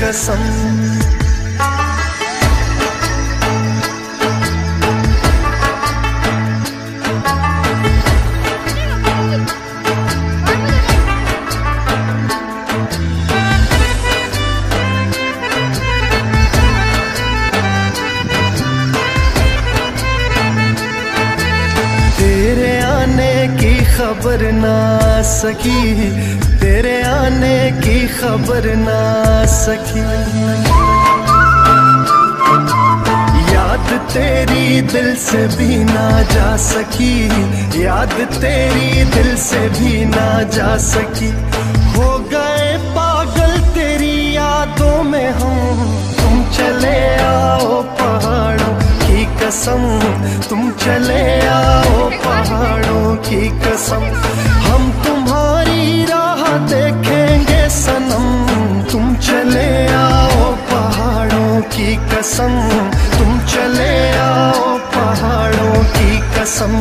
कसम। तेरे आने की खबर ना सकी, तेरे आने की खबर ना सकी। याद तेरी दिल से भी ना जा सकी, याद तेरी दिल से भी ना जा सकी। हो गए पागल तेरी यादों में हम, तुम चले आओ पहाड़ों की कसम, तुम चले आओ पहाड़ों की कसम। हम तुम्हारी राह देखेंगे सनम, तुम चले आओ पहाड़ों की कसम, तुम चले आओ पहाड़ों की कसम।